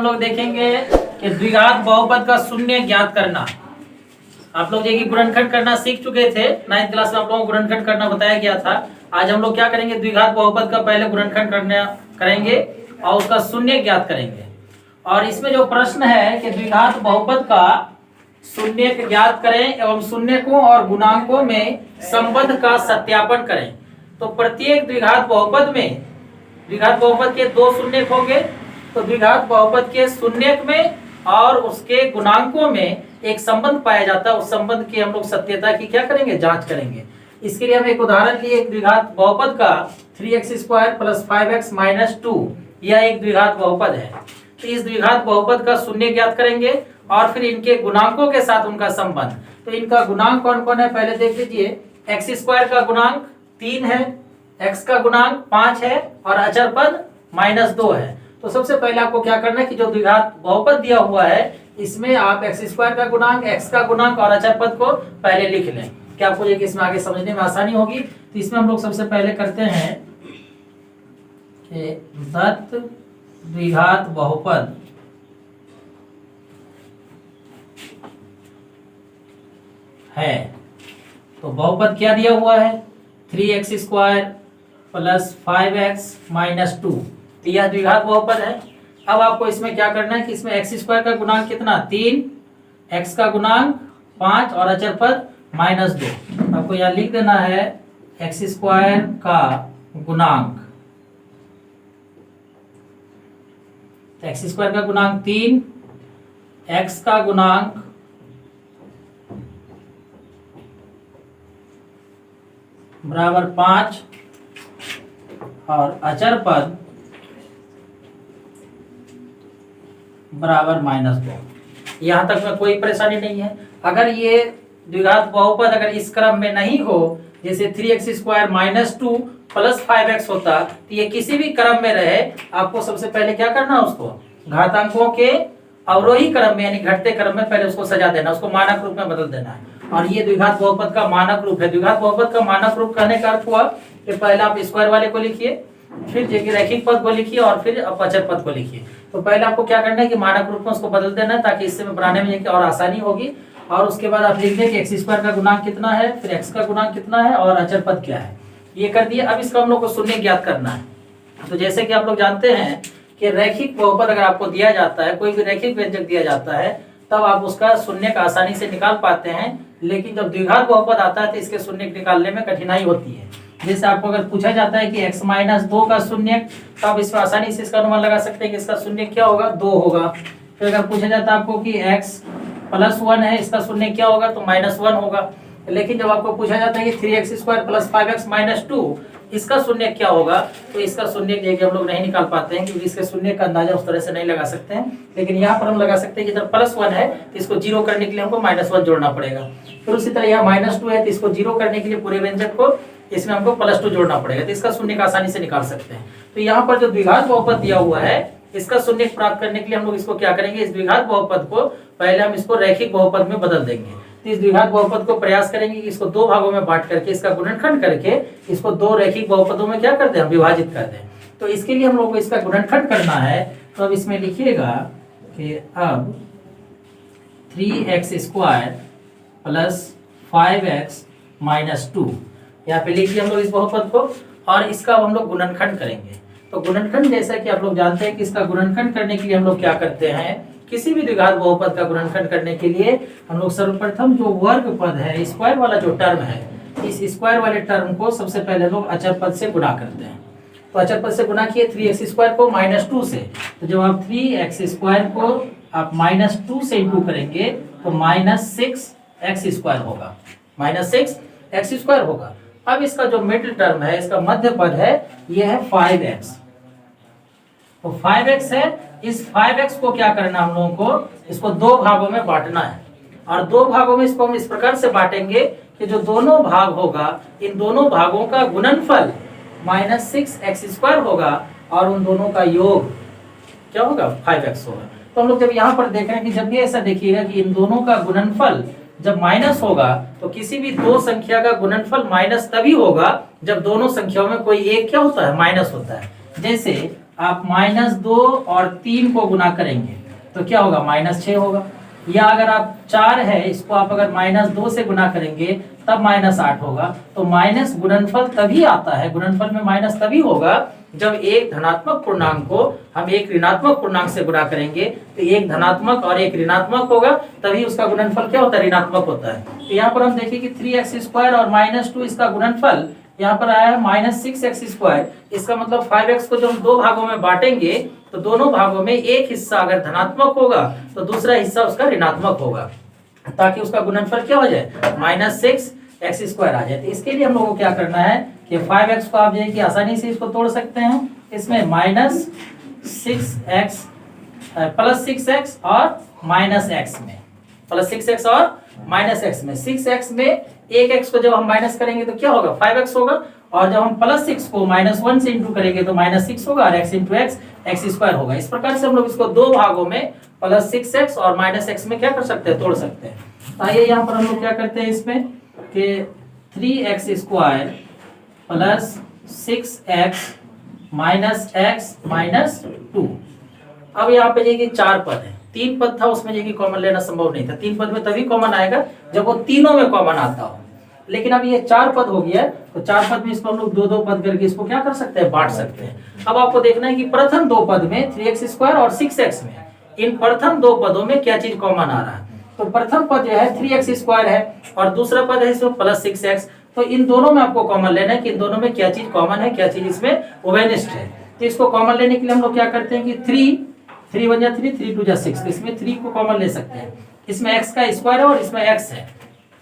लोग देखेंगे कि द्विघात बहुपद का शून्य ज्ञात करना। आप लोग देखिए गुणनखंड करना सीख चुके थे, 9th क्लास में आप लोगों को गुणनखंड करना बताया गया था। आज हम लोग क्या करेंगे, द्विघात बहुपद का पहले गुणनखंड करेंगे और उसका शून्य ज्ञात करेंगे। और इसमें जो प्रश्न है कि द्विघात बहुपद का शून्य ज्ञात करें एवं शून्यकों और गुणांकों में संबंध का सत्यापन करें। तो प्रत्येक द्विघात बहुपद में, द्विघात बहुपद के दो शून्यक होंगे, तो द्विघात बहुपद के शून्यक में और उसके गुणांकों में एक संबंध पाया जाता है। उस संबंध की हम लोग सत्यता की क्या करेंगे, जांच करेंगे। इसके लिए हम एक उदाहरण लिए, एक द्विघात बहुपद का 3x² + 5x - 2 यह एक द्विघात बहुपद है। तो इस द्विघात बहुपद का शून्य ज्ञात करेंगे और फिर इनके गुणांकों के साथ उनका संबंध। तो इनका गुणांक कौन कौन है पहले देख लीजिए। x² का गुणांक 3 है, x का गुणांक 5 है और अचर पद -2 है। तो सबसे पहले आपको क्या करना है कि जो द्विघात बहुपद दिया हुआ है इसमें आप x² का गुणांक, x का गुणांक और अचर पद को पहले लिख लें, क्या आपको ये इसमें आगे समझने में आसानी होगी। तो इसमें हम लोग सबसे पहले करते हैं कि दत्त द्विघात बहुपद है। तो बहुपद क्या दिया हुआ है, 3x² + 5x - 2, तो यह द्विघात बहुपद है। अब आपको इसमें क्या करना है कि इसमें x² का गुणांक कितना 3, x का गुणांक 5 और अचर पद -2। आपको यहाँ लिख देना है x² का गुणांक, x² का गुणांक 3, x का गुणांक 5 और अचर पद -2। यहाँ तक में कोई परेशानी नहीं है। अगर ये द्विघात बहुपद अगर इस क्रम में नहीं हो, जैसे 3x² - 2 + 5x होता, तो ये किसी भी क्रम में रहे, आपको सबसे पहले क्या करना, उसको घातांकों के अवरोही क्रम में यानी घटते क्रम में पहले उसको सजा देना, उसको मानक रूप में बदल देना है। और ये द्विघात बहुपद का मानक रूप है। द्विघात बहुपद का मानक रूप कहने का अर्थ हुआ कि पहले आप स्क्वायर वाले को लिखिए, फिर जो रैखिक पद को लिखिए और फिर अचर पद को लिखिए। तो पहले आपको क्या करना है कि मानक रूप में उसको बदल देना है, ताकि इससे बनाने में और आसानी होगी। और उसके बाद आप लिख दें कि x² का गुणांक कितना है, फिर x का गुणांक कितना है और अचर पद क्या है, ये कर दिए। अब इसका हम लोग को शून्य ज्ञात करना है। तो जैसे कि आप लोग जानते हैं कि रैखिक बहुपद अगर आपको दिया जाता है, कोई भी रैखिक व्यंजक दिया जाता है, तब आप उसका शून्य का आसानी से निकाल पाते हैं। लेकिन जब द्विघात बहुपद आता है तो इसके शून्य निकालने में कठिनाई होती है। जैसे आपको अगर पूछा जाता है कि x - 2 का शून्य, तो आप इसमें आसानी से इसका अनुमान लगा सकते हैं कि इसका शून्य क्या होगा, 2 होगा। फिर अगर पूछा जाता है आपको कि x + 1 है, इसका शून्य क्या होगा, तो -1 होगा। लेकिन जब आपको पूछा जाता है कि 3x² + 5x - 2 इसका शून्य क्या होगा, तो इसका शून्य देखिए हम लोग नहीं निकाल पाते हैं, क्योंकि इसके शून्य का अंदाजा उस तरह से नहीं लगा सकते हैं। लेकिन यहाँ पर हम लगा सकते हैं कि जब +1 है तो इसको 0 करने के लिए हमको -1 जोड़ना पड़ेगा। फिर उसी तरह यहाँ -2 है तो इसको 0 करने के लिए पूरे व्यंजक को इसमें हमको +2 जोड़ना पड़ेगा, तो इसका शून्य का आसानी से निकाल सकते हैं। तो यहाँ पर जो द्विघात बहुपद दिया हुआ है, इसका शून्य प्राप्त करने के लिए हम लोग इसको क्या करेंगे, इस द्विघात बहुपद को पहले हम इसको रैखिक बहुपद में बदल देंगे। तो इस द्विघात बहुपद को प्रयास करेंगे कि इसको 2 भागों में बांट करके, इसका गुणनखंड करके इसको 2 रैखिक बहुपदों में क्या कर दें, विभाजित कर दें। तो इसके लिए हम लोग को इसका गुणनखंड करना है। तो अब इसमें लिखिएगा कि अब 3x² + 5x - 2 यहाँ पे लिखिए हम लोग इस बहुपद को, और इसका हम लोग गुणनखंड करेंगे। तो गुणनखंड जैसा कि आप लोग जानते हैं कि इसका गुणनखंड करने के लिए हम लोग क्या करते हैं, किसी भी द्विघात बहुपद का गुणनखंड करने के लिए हम लोग सर्वप्रथम जो वर्ग पद है, स्क्वायर वाला जो टर्म है, इस स्क्वायर वाले टर्म को सबसे पहले लोग अचर पद से गुणा करते हैं। तो अचर पद से गुणा किए 3x² को -2 से, तो जब आप 3x² को आप -2 से इंटू करेंगे तो -6x² होगा, -6x² होगा। अब इसका जो मिडिल टर्म है, इसका मध्य पद है, यह है 5x। तो 5x है, इस 5x को क्या करना हम लोगों को, इसको 2 भागों में बांटना है। और 2 भागों में इसको हम इस प्रकार से बांटेंगे कि जो दोनों भाग होगा, इन दोनों भागों का गुणनफल -6x² होगा और उन दोनों का योग क्या होगा, 5x होगा। तो हम लोग जब यहाँ पर देख रहे हैं कि जब भी ऐसा देखिएगा कि इन दोनों का गुणनफल जब माइनस होगा, तो किसी भी 2 संख्या का गुणनफल माइनस तभी होगा जब दोनों संख्याओं में कोई एक क्या होता है, माइनस होता है। जैसे आप -2 और 3 को गुना करेंगे तो क्या होगा, -6 होगा। या अगर आप 4 है, इसको आप अगर -2 से गुना करेंगे तब -8 होगा। तो माइनस गुणनफल तभी आता है, गुणनफल में माइनस तभी होगा जब एक धनात्मक पूर्णांक को हम एक ऋणात्मक पूर्णांक से गुणा करेंगे, तो एक धनात्मक और एक ऋणात्मक होगा, तभी उसका गुणनफल क्या होता है, ऋणात्मक होता है। तो यहाँ पर हम देखिए कि 3x² और -2 इसका गुणनफल यहाँ पर आया है -6x²। इसका मतलब 5x को जब हम दो भागों में बांटेंगे तो दोनों भागों में एक हिस्सा अगर धनात्मक होगा तो दूसरा हिस्सा उसका ऋणात्मक होगा, ताकि उसका गुणनफल क्या हो जाए, -6x² आ जाए। तो इसके लिए हम लोगों को क्या करना है कि 5x को आप जो है कि आसानी से इसको तोड़ सकते हैं। इसमें -6x +6x और -x में, +6x और -x में, 6x में एक x को जब हम माइनस करेंगे तो क्या होगा, 5x होगा। और जब हम +6 को -1 से इंटू करेंगे तो -6 होगा और x इंटू x x² होगा। इस प्रकार से हम लोग इसको दो भागों में +6x और -x में क्या कर सकते हैं, तोड़ सकते हैं। आइए यहाँ पर हम लोग क्या करते हैं इसमें कि 3x² +6x - x -2। अब यहाँ पे देखिए 4 पद है, 3 पद था उसमें देखिए कॉमन लेना संभव नहीं था। 3 पद में तभी कॉमन आएगा जब वो तीनों में कॉमन आता हो, लेकिन अब ये 4 पद हो गया है, तो 4 पद में इसको हम लोग 2-2 पद करके इसको क्या कर सकते हैं, बांट सकते हैं। अब आपको देखना है कि प्रथम 2 पद में 3x² और 6x में, इन प्रथम 2 पदों में क्या चीज कॉमन आ रहा है। तो प्रथम पद जो है 3x² है और दूसरा पद है इसमें +6x। तो इन दोनों में आपको कॉमन लेना है कि इन दोनों में क्या चीज कॉमन है, क्या चीज इसमें उभयनिष्ठ है। तो इसको कॉमन लेने के लिए हम लोग क्या करते हैं कि 3 1 जा 3 3 2 जा 6, तो इसमें 3 को कॉमन ले सकते हैं। इसमें x का स्क्वायर है और इसमें x है,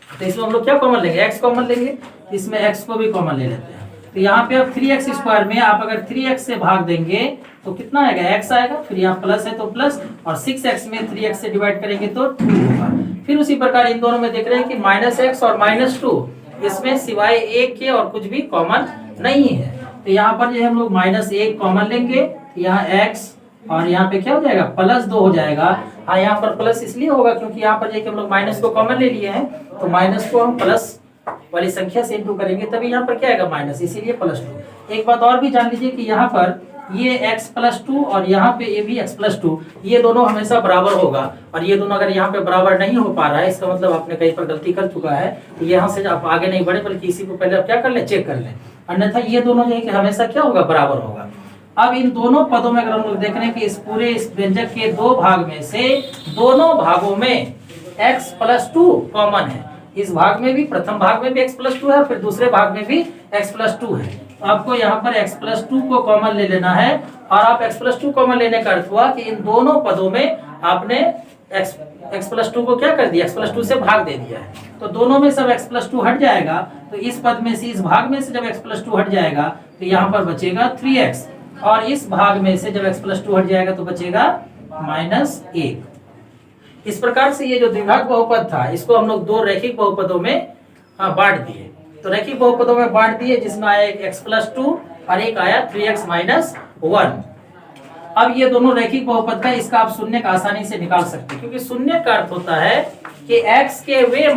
तो इसमें हम लोग क्या कॉमन लेंगे, x कॉमन लेंगे, इसमें x को भी कॉमन ले लेते हैं। तो यहाँ पे अब 3x² में आप अगर 3x से भाग देंगे तो कितना आएगा, x आएगा, फिर यहाँ प्लस है तो प्लस, और 6x में 3x से डिवाइड करेंगे तो 2 होगा। फिर उसी प्रकार इन दोनों में देख रहे हैं कि -x और -2, इसमें सिवाय 1 के और कुछ भी कॉमन नहीं है। तो यहाँ पर जो हम लोग -1 कॉमन लेंगे, यहाँ x और यहाँ पे क्या हो जाएगा, +2 हो जाएगा। हाँ, यहाँ पर प्लस इसलिए होगा क्योंकि यहाँ पर हम लोग माइनस को कॉमन ले लिए हैं, तो माइनस को हम प्लस वाली संख्या से इंटू करेंगे तभी यहाँ पर क्या आएगा, माइनस, इसीलिए +2। एक बात और भी जान लीजिए कि यहाँ पर ये x +2 और यहाँ पे ये भी x +2, ये दोनों हमेशा बराबर होगा। और ये दोनों अगर यहाँ पे बराबर नहीं हो पा रहा है, इसका मतलब आपने कहीं पर गलती कर चुका है, तो यहाँ से आप आगे नहीं बढ़े, बल्कि इसी को पहले आप क्या कर ले, चेक कर लें, अन्यथा ये दोनों जो है कि हमेशा क्या होगा, बराबर होगा। अब इन दोनों पदों में अगर हम लोग देख रहे हैं कि इस पूरे इस व्यंजक के 2 भाग में से दोनों भागों में x +2 कॉमन है। इस भाग में भी, प्रथम भाग में भी x +2 है, फिर दूसरे भाग में भी x +2 है। तो आपको यहाँ पर x +2 को कॉमन ले लेना है, और आप x +2 कॉमन लेने का अर्थ हुआ कि इन दोनों पदों में आपने x +2 को क्या कर दिया, x +2 से भाग दे दिया है। तो दोनों में सब x +2 हट जाएगा, तो इस पद में से, इस भाग में से जब x +2 हट जाएगा तो यहाँ पर बचेगा 3x, और इस भाग में से जब x +2 हट जाएगा तो बचेगा -1। इस प्रकार से ये जो द्विघात बहुपद था, इसको हम लोग 2 रैखिक बहुपदों में बांट दिए। तो रैखिक बहुपदों में बांट दिए, जिसमें आया एक x +2 और एक आया 3x - 1। अब ये दोनों रैखिक बहुपद का, इसका आप शून्य का आसानी से निकाल सकते हैं, क्योंकि शून्य का अर्थ होता है कि x के वे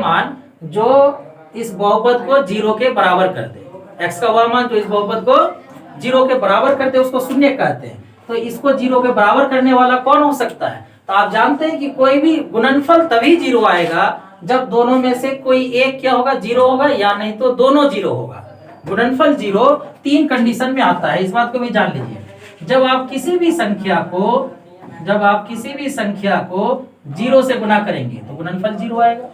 मान जो इस बहुपद को 0 के बराबर कर दे। x का वह मान जो इस बहुपद को 0 के बराबर करते हैं उसको शून्य कहते हैं। तो इसको 0 के बराबर करने वाला कौन हो सकता है? तो आप जानते हैं कि कोई भी गुणनफल तभी 0 आएगा जब दोनों में से कोई एक क्या होगा, 0 होगा, या नहीं तो दोनों 0 होगा। गुणनफल 0 3 कंडीशन में आता है, इस बात को भी जान लीजिए। जब आप किसी भी संख्या को 0 से गुना करेंगे तो गुणनफल 0 आएगा,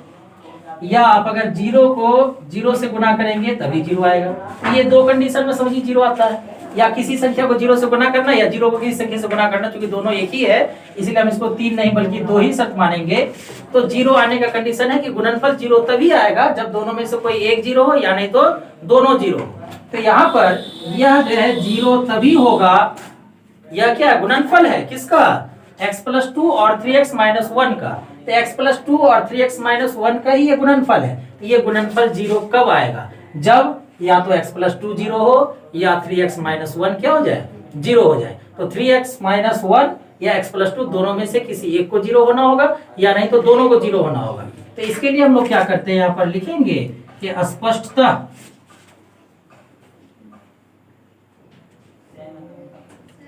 या आप अगर 0 को 0 से गुना करेंगे तभी 0 आएगा। तो ये 2 कंडीशन में समझिए 0 आता है, या किसी संख्या को 0 से गुना करना, या 0 को किसी संख्या से गुना करना, क्योंकि दोनों एक ही है इसीलिए हम इसको 3 नहीं बल्कि 2 ही शर्त मानेंगे। तो 0 आने का कंडीशन है कि गुणनफल 0 तभी आएगा जब दोनों में से कोई एक 0 हो, या नहीं तो दोनों 0 हो। तो यहाँ पर यह जो है 0 तभी होगा, यह क्या गुणनफल है किसका, x +2 और 3x - 1 का। तो x +2 और 3x - 1 का ही ये गुणनफल है। ये गुणनफल 0 कब आएगा, जब या तो x +2 0 हो, या 3x - 1 क्या हो जाए, 0 हो जाए। तो 3x - 1 या x +2 दोनों में से किसी एक को 0 होना होगा, या नहीं तो दोनों को 0 होना होगा। तो इसके लिए हम लोग क्या करते हैं, यहाँ पर लिखेंगे कि स्पष्टतः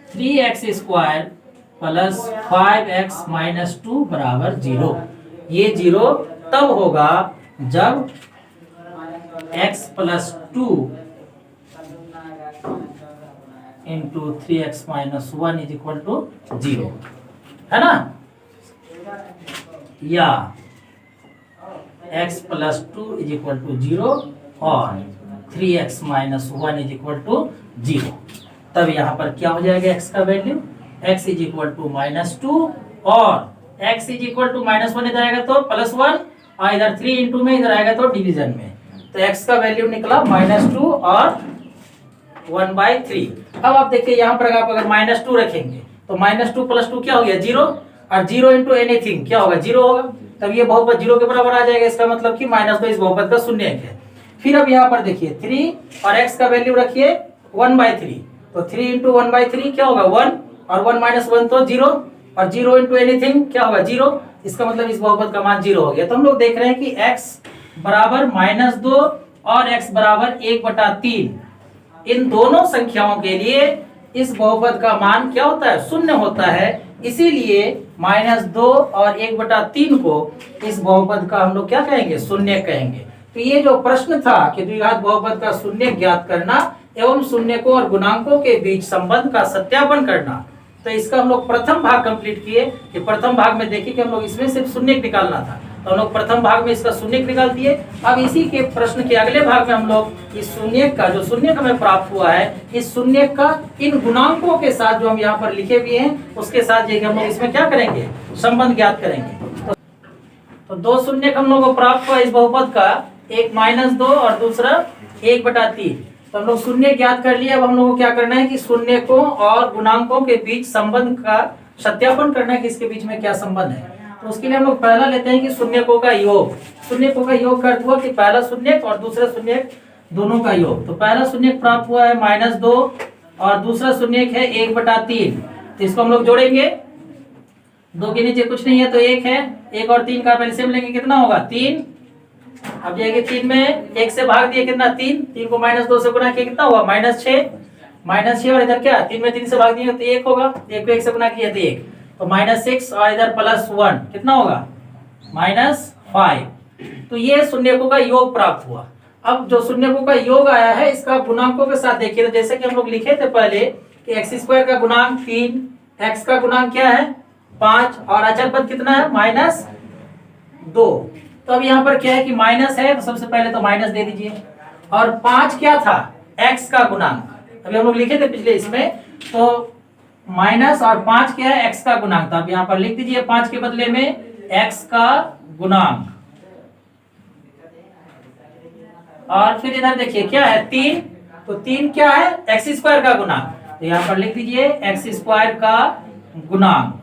3x² प्लस 5x माइनस 2 बराबर 0। ये 0 तब होगा जब x plus 2 into 3x minus 1 is equal to 0, है ना, या x plus 2 is equal to 0 और 3x minus 1 is equal to 0। तब यहाँ पर क्या हो जाएगा x का value, x is equal to minus 2 और x is equal to minus 1 इधर आएगा तो प्लस 1 और इधर 3 इंटू में इधर आएगा तो डिवीजन में, तो x का वैल्यू निकला माइनस 2 और 1/3। अब आप देखिए यहाँ पर आप अगर माइनस 2 रखेंगे तो माइनस 2 प्लस 2 क्या हो गया 0 और 0 इंटू एनीथिंग क्या होगा 0 होगा, तब ये बहुपद 0 के बराबर आ जाएगा। इसका मतलब कि माइनस 2 इस बहुपद का शून्यक है। फिर अब यहाँ पर देखिए 3 और x का वैल्यू रखिए 1/3, तो 3 इंटू 1/3 क्या होगा 1 और 1 माइनस 1 तो 0 और 0 इंटू एनीथिंग क्या होगा 0। इसका मतलब इस बहुपद का मान 0 हो गया। तो हम लोग देख रहे हैं कि x बराबर माइनस 2 और x बराबर 1/3, इन दोनों संख्याओं के लिए इस बहुपद का मान क्या होता है, शून्य होता है। इसीलिए माइनस 2 और 1/3 को इस बहुपद का हम लोग क्या कहेंगे, शून्य कहेंगे। तो ये जो प्रश्न था कि द्विघात बहुपद का शून्य ज्ञात करना एवं शून्यकों और गुणांकों के बीच संबंध का सत्यापन करना, तो इसका हम लोग प्रथम भाग कंप्लीट किए। कि प्रथम भाग में देखिए कि हम लोग इसमें सिर्फ शून्य निकालना था, तो हम लोग प्रथम भाग में इसका शून्य निकाल दिए। अब इसी के प्रश्न के अगले भाग में हम लोग इस शून्य का जो शून्य हमें प्राप्त हुआ है, इस शून्य का इन गुणांकों के साथ जो हम यहाँ पर लिखे हुए हैं उसके साथ जो हम लोग इसमें क्या करेंगे, संबंध ज्ञात करेंगे। तो दो शून्य हम लोग को प्राप्त हुआ इस बहुपद का, एक -2 और दूसरा 1/3। तो हम लोग शून्य ज्ञात कर लिए। अब हम लोग को क्या करना है कि शून्यकों और गुणांकों के बीच संबंध का सत्यापन करना है कि इसके बीच में क्या संबंध है। तो उसके लिए हम लोग पहला लेते हैं कि शून्यकों का योग। शून्यकों का योग का अर्थ हुआ कि पहला शून्यक और दूसरा शून्यक दोनों का योग। तो पहला शून्यक प्राप्त हुआ है -2 और दूसरा शून्यक है 1/3। तो इसको हम लोग जोड़ेंगे, 2 के नीचे कुछ नहीं है तो 1 है, 1 और 3 का एलसीएम लेंगे कितना होगा 3। अब जाएंगे 3 में 1 से भाग दिए कितना 3 को -2 से गुना किया कितना हुआ -6 और इधर क्या 3 में 3 से भाग दिए तो 1 होगा, 1 को 1 से गुना किया तो 1, तो -6 और इधर +1 कितना होगा -5। तो ये शून्यकों का योग प्राप्त हुआ। अब जो शून्यकों का योग आया है इसका गुणांकों के साथ देखिए, तो जैसे कि हम लोग लिखे थे पहले कि x² का गुणांक 3, x का गुणांक क्या है 5 और अचर पद कितना है -2। तो अब यहाँ पर क्या है कि माइनस है, तो सबसे पहले तो माइनस दे दीजिए। और 5 क्या था x का गुणांक, अभी हम लोग लिखे थे पिछले इसमें, तो माइनस और 5 क्या है x का गुणांक था। अब यहाँ पर लिख दीजिए 5 के बदले में x का गुणांक। और फिर इधर देखिए क्या है 3, तो 3 क्या है x² का गुणांक, तो यहाँ पर लिख दीजिए x² का गुणांक।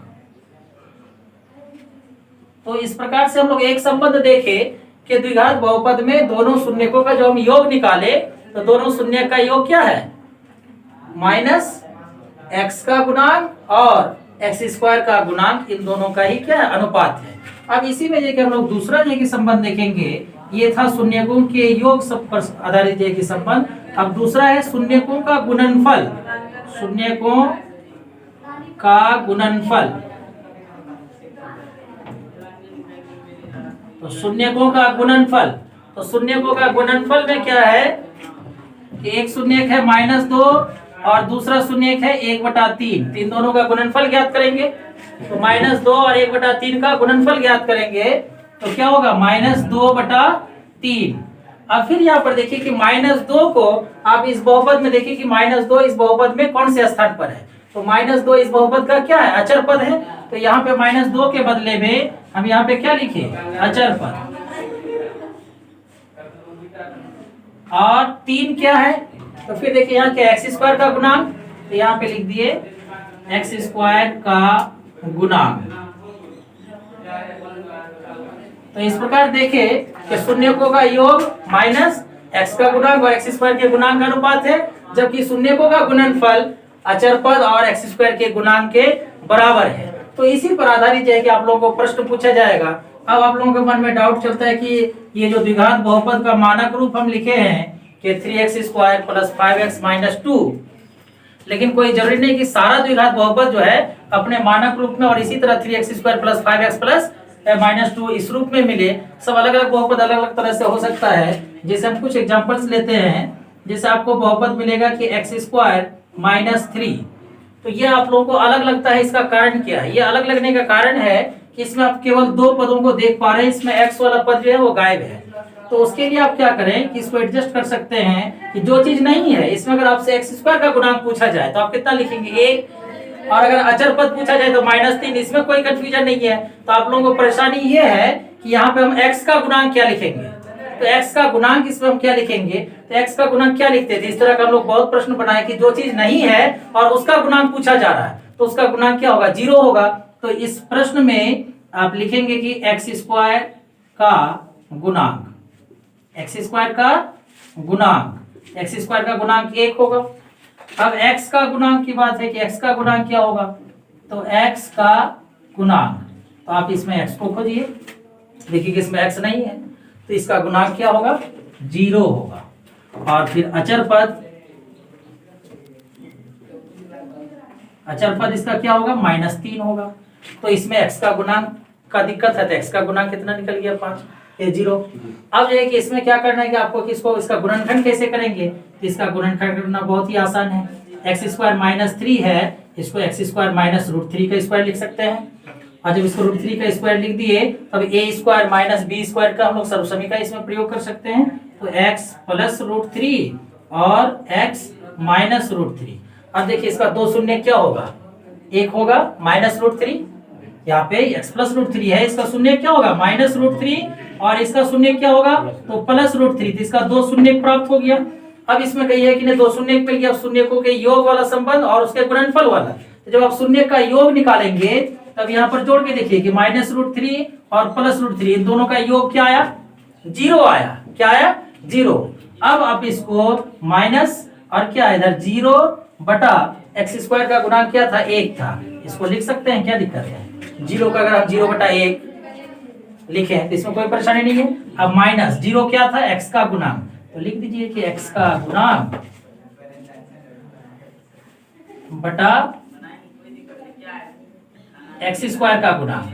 तो इस प्रकार से हम लोग एक संबंध देखे कि द्विघात बहुपद में दोनों शून्यकों का जो हम योग निकाले, तो दोनों शून्य का योग क्या है -x का गुणांक और x² का गुणांक, इन दोनों का ही क्या है अनुपात है। अब इसी में देखिए हम लोग दूसरा जो संबंध देखेंगे, ये था शून्यकों के योग सब पर आधारित एक संबंध। अब दूसरा है शून्यकों का गुणनफल, शून्यकों का गुणनफल। तो शून्यकों का गुणनफल, तो शून्यकों का गुणनफल में क्या है कि एक शून्यक है -2 और दूसरा शून्यक है 1/3। इन दोनों का गुणनफल ज्ञात करेंगे, तो -2 और 1/3 का गुणनफल ज्ञात करेंगे तो क्या होगा -2/3। अब फिर यहाँ पर देखिए कि -2 को आप इस बहुपद में देखिए कि -2 इस बहुपद में कौन से स्थान पर है, तो -2 इस बहुपद का क्या है अचर पद है। तो यहाँ पे -2 के बदले में हम यहाँ पे क्या लिखे अचर पद। और 3 क्या है, तो फिर देखिए यहाँ क्या x² का गुणांक, तो यहाँ पे लिख दिए x² का गुणांक। तो इस प्रकार देखे कि शून्यकों का योग -x का गुणांक और x² के गुणांक का अनुपात है, जबकि शून्यकों का गुणनफल अचर पद और x² के गुणांक के बराबर है। तो इसी पर आधारित है कि आप लोगों को प्रश्न पूछा जाएगा। अब आप लोगों के मन में डाउट चलता है कि ये जो द्विघात बहुपद का मानक रूप हम लिखे हैं कि 3x² + 5x - 2, लेकिन कोई जरूरी नहीं कि सारा द्विघात बहुपद जो है अपने मानक रूप में और इसी तरह 3x² प्लस 5x प्लस -2 इस रूप में मिले। सब अलग अलग बहुपद अलग अलग तरह से हो सकता है। जैसे हम कुछ एग्जांपल्स लेते हैं, जैसे आपको बहुपद मिलेगा कि x² -3, तो ये आप लोगों को अलग लगता है। इसका कारण क्या है? ये अलग लगने का कारण है कि इसमें आप केवल दो पदों को देख पा रहे हैं, इसमें x वाला पद जो है वो गायब है। तो उसके लिए आप क्या करें कि इसको एडजस्ट कर सकते हैं कि जो चीज नहीं है इसमें अगर आपसे x² का गुणांक पूछा जाए तो आप कितना लिखेंगे? 1। और अगर अचर पद पूछा जाए तो -3, इसमें कोई कंफ्यूजन नहीं है। तो आप लोगों को परेशानी ये है कि यहाँ पे हम x का गुणांक क्या लिखेंगे। तो x का गुणांक इसमें हम क्या लिखेंगे? तो x का गुणांक क्या लिखते थे? इस तरह का हम लोग बहुत प्रश्न बनाए कि जो चीज नहीं है और उसका गुणांक पूछा जा रहा है तो उसका गुणांक क्या होगा? 0 होगा। तो इस प्रश्न में आप लिखेंगे कि x² का गुणांक, x² का गुणांक, x² का गुणांक 1 होगा। अब x का गुणांक की बात है कि x का गुणांक क्या होगा? तो x का गुणांक, तो आप इसमें x को खोजिए, देखिए कि इसमें x नहीं है तो इसका गुणांक क्या होगा? 0 होगा। और फिर अचर पद इसका क्या होगा? -3 होगा। तो इसमें x का गुणांक का दिक्कत है तो x का गुणांक कितना निकल गया? 5, ये 0। अब ये कि इसमें क्या करना है कि आपको किसको इसका गुणनखंड कैसे करेंगे? तो इसका गुणनखंड करना बहुत ही आसान है। x² -3 है, इसको x² -√3 का स्क्वायर लिख सकते हैं। और जब इसको √3 का स्क्वायर लिख दिए तब a² -b² का हम लोग सर्वसमीका इसमें प्रयोग कर सकते हैं। तो x + √3 और x -√3। अब देखिए इसका दो शून्य क्या होगा? एक होगा -√3, यहाँ पे x + √3 है, इसका शून्य क्या होगा? -√3 और इसका शून्य क्या होगा? तो +√3। तो इसका दो शून्य प्राप्त हो गया। अब इसमें कही है कि ने दो शून्य मिल गया, शून्य को के योग वाला संबंध और उसके गुणनफल वाला। तो जब आप शून्य का योग निकालेंगे तब यहाँ पर जोड़ के देखिए कि -√3 और +√3 इन दोनों का योग क्या आया? 0 आया। क्या आया? 0। अब आप इसको माइनस और क्या इधर 0 बटा x² का गुणांक क्या था? 1 था, इसको लिख सकते हैं, क्या दिक्कत है? 0 का अगर आप 0 बटा 1 लिखें तो इसमें कोई परेशानी नहीं है। अब -0 क्या था? x का गुणांक, तो लिख दीजिए कि x का गुणांक बटा x² का गुणांक।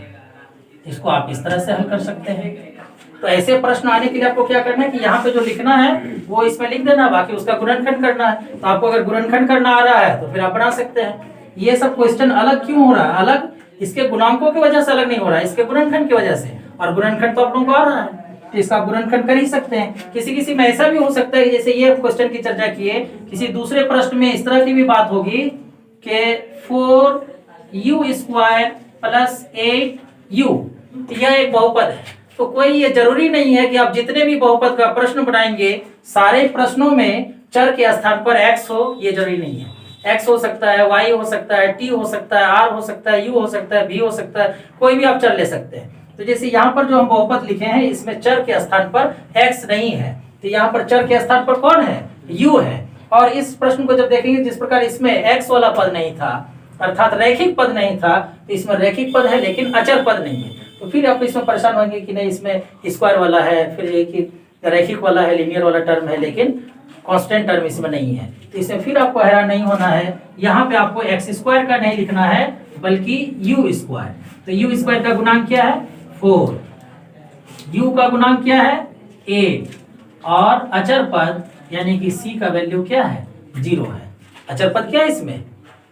इसको आप इस तरह से हल कर सकते हैं। तो ऐसे प्रश्न आने के लिए आपको क्या करना है कि यहाँ पे जो लिखना है वो इसमें लिख देना, बाकी उसका गुणनखंड करना है। तो आपको अगर गुणनखंड करना आ रहा है तो फिर आप बना सकते हैं। ये सब क्वेश्चन अलग क्यों हो रहा है? अलग इसके गुणांकों की वजह से अलग नहीं हो रहा है, इसके गुणनखंड की वजह से। और गुणनखंड तो आप लोगों को आ रहा है तो इसका गुणनखंड कर ही सकते हैं। किसी किसी में ऐसा भी हो सकता है जैसे ये क्वेश्चन की चर्चा किए, किसी दूसरे प्रश्न में इस तरह की भी बात होगी कि 4u² + 8u, यह एक बहुपद है। तो कोई ये जरूरी नहीं है कि आप जितने भी बहुपद का प्रश्न बनाएंगे सारे प्रश्नों में चर के स्थान पर x हो, ये जरूरी नहीं है। x हो सकता है, y हो सकता है, t हो सकता है, r हो सकता है, u हो सकता है, v हो सकता है, कोई भी आप चर ले सकते हैं। तो जैसे यहाँ पर जो हम बहुपद लिखे हैं इसमें चर के स्थान पर x नहीं है, तो यहाँ पर चर के स्थान पर कौन है? u है। और इस प्रश्न को जब देखेंगे जिस प्रकार इसमें x वाला पद नहीं था अर्थात रैखिक पद नहीं था, तो इसमें रैखिक पद है लेकिन अचर पद नहीं है। तो फिर आप इसमें परेशान होंगे कि नहीं इसमें स्क्वायर वाला है, फिर एक रैखिक वाला है, लीनियर वाला टर्म है लेकिन कांस्टेंट टर्म इसमें नहीं है। तो इसमें फिर आपको हैरान नहीं होना है। यहाँ पे आपको x² का नहीं लिखना है बल्कि u²। तो u² का गुणांक क्या है? 4, u का गुणांक क्या है? 8 और अचर पद यानी कि c का वैल्यू क्या है? 0 है। अचर पद क्या है? इसमें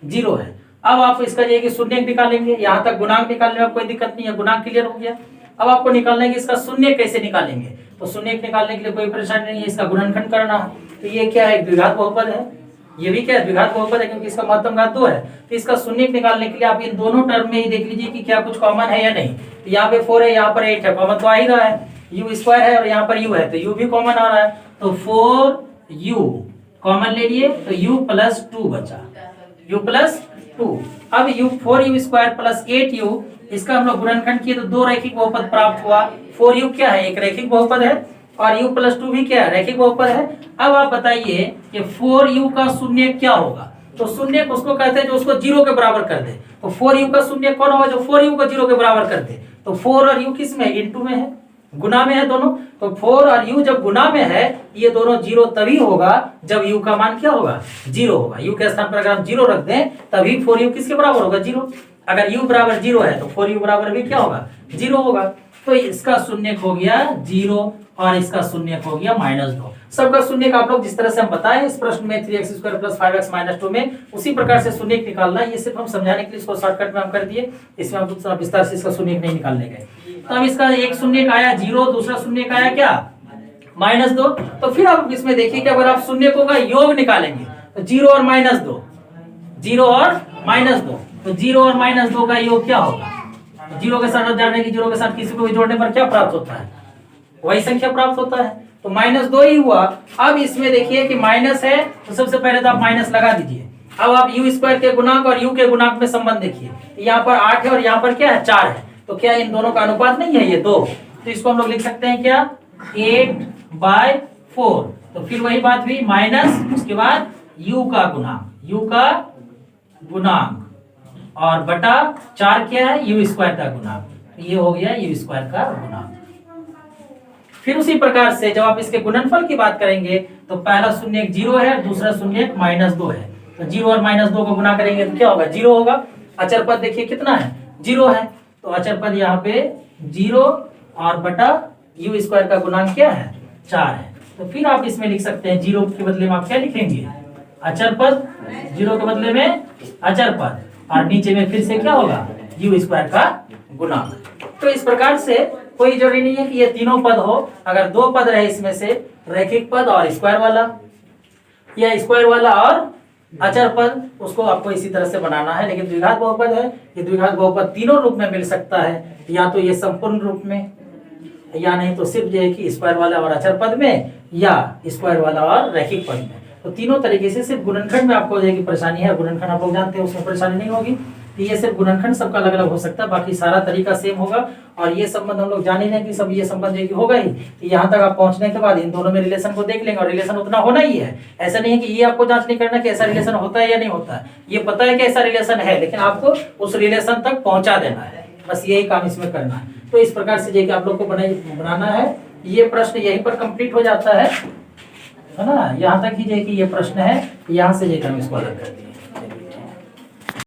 0 है। अब आप इसका ये कि शून्य निकालेंगे, यहाँ तक गुणांक निकालने में कोई दिक्कत नहीं है, गुणांक क्लियर हो गया। अब आपको निकालना है कि इसका शून्य कैसे निकालेंगे। तो शून्य निकालने के लिए कोई परेशानी नहीं है, इसका गुणनखंड करना है। तो ये क्या है? द्विघात बहुपद है। ये भी क्या है? द्विघात बहुपद है क्योंकि इसका महत्तम घात 2 है। तो इसका शून्य निकालने के लिए आप इन दोनों टर्म में ही देख लीजिए कि क्या कुछ कॉमन है या नहीं। तो यहाँ पे 4 है, यहाँ पर 8 है, कॉमन तो आ ही रहा है। u² है और यहाँ पर u है तो u भी कॉमन आ रहा है। तो 4u कॉमन ले लिए तो u + 2 बचा, u + 2। अब 4u² + 8u इसका हम लोग गुणनखंड किए तो दो रैखिक बहुपद प्राप्त हुआ। 4u क्या है? एक रैखिक बहुपद है और u + 2 भी क्या है? रैखिक बहुपद है। अब आप बताइए कि 4u का शून्य क्या होगा? तो शून्य उसको कहते हैं जो उसको 0 के बराबर कर दे। तो 4u का शून्य कौन होगा? जो 4u को 0 के बराबर कर दे। तो 4 और u किस में? इनटू में है। गुना में है दोनों, तो 4 और u जब गुना में है ये दोनों जीरो तभी होगा जब u का मान क्या होगा, जीरो होगा। u के स्थान पर अगर हम जीरो रख दें तभी 4u किसके बराबर होगा, जीरो। अगर u बराबर जीरो है तो 4u बराबर भी क्या होगा, जीरो होगा। तो इसका शून्यक हो गया जीरो और इसका शून्यक हो गया -2। सबका शून्यक आप लोग जिस तरह से हम बताए इस प्रश्न में 3x² + 5x - 2 में उसी प्रकार से शून्यक निकालना है। ये सिर्फ हम समझाने के लिए इसको शॉर्टकट में हम कर दिए, इसमें हम दूसरा विस्तार से इसका शून्यक नहीं निकालने गए। तो अब इसका एक शून्यक आया जीरो, दूसरा शून्यक आया क्या, -2। तो फिर आप इसमें देखिए कि अगर आप शून्यकों का योग निकालेंगे तो जीरो और -2, जीरो और -2, तो जीरो और -2 का योग क्या होगा, जीरो के साथ जाने की, जीरो के साथ किसी को भी जोड़ने पर क्या प्राप्त होता है, वही संख्या प्राप्त होता है। तो -2 ही हुआ। अब इसमें देखिए कि माइनस है तो सबसे पहले तो आप माइनस लगा दीजिए। अब आप u² के गुणांक और u के गुणांक में संबंध देखिए, यहाँ पर 8 है और यहाँ पर क्या है, 4 है। तो क्या इन दोनों का अनुपात नहीं है ये 2, तो इसको हम लोग लिख सकते हैं क्या, 8/4। तो फिर वही बात हुई माइनस उसके बाद u का गुणांक और बटा 4 क्या है, u² का गुणांक। ये हो गया u² का गुणांक। फिर उसी प्रकार से जब आप इसके गुणनफल की बात करेंगे तो पहला शून्यक जीरो है, दूसरा शून्यक -2 है। तो जीरो और -2 को गुना करेंगे तो क्या होगा, जीरो होगा। अचर पद देखिए कितना है, जीरो है। तो अचर पद यहाँ पे जीरो और बटा u² का गुणांक क्या है, 4 है। तो फिर आप इसमें लिख सकते हैं जीरो के बदले में आप क्या लिखेंगे, अचर पद, जीरो के बदले में अचर पद, और नीचे में फिर से क्या होगा, u² का गुणांक। तो इस प्रकार से कोई जरूरी नहीं है कि ये तीनों पद हो। अगर दो पद रहे इसमें से रैखिक पद और स्क्वायर वाला, या स्क्वायर वाला और अचर पद, उसको आपको इसी तरह से बनाना है। लेकिन द्विघात बहुपद है, ये द्विघात बहुपद तीनों रूप में मिल सकता है, या तो ये संपूर्ण रूप में, या नहीं तो सिर्फ जो है कि स्क्वायर वाला और अचर पद में, या स्क्वायर वाला और रैखिक पद में। तो तीनों तरीके से सिर्फ गुणनखंड में आपको जो है कि परेशानी है, गुणनखंड आप लोग जानते हैं उसमें परेशानी नहीं होगी। ये सिर्फ गुणनखंड सबका अलग अलग हो सकता है, बाकी सारा तरीका सेम होगा। और ये संबंध हम लोग जान ही नहीं कि सब ये संबंध जो होगा ही, यहाँ तक आप पहुंचने के बाद इन दोनों में रिलेशन को देख लेंगे, और रिलेशन उतना होना ही है। ऐसा नहीं है कि ये आपको जांच नहीं करना कि ऐसा रिलेशन होता है या नहीं होता है, ये पता है कि ऐसा रिलेशन है, लेकिन आपको उस रिलेशन तक पहुंचा देना है, बस यही काम इसमें करना है। तो इस प्रकार से जो आप लोग को बनाना है। ये प्रश्न यहीं पर कंप्लीट हो जाता है ना, यहाँ तक ही जो ये प्रश्न है, यहाँ से जो हम इसको अलग कर दिए।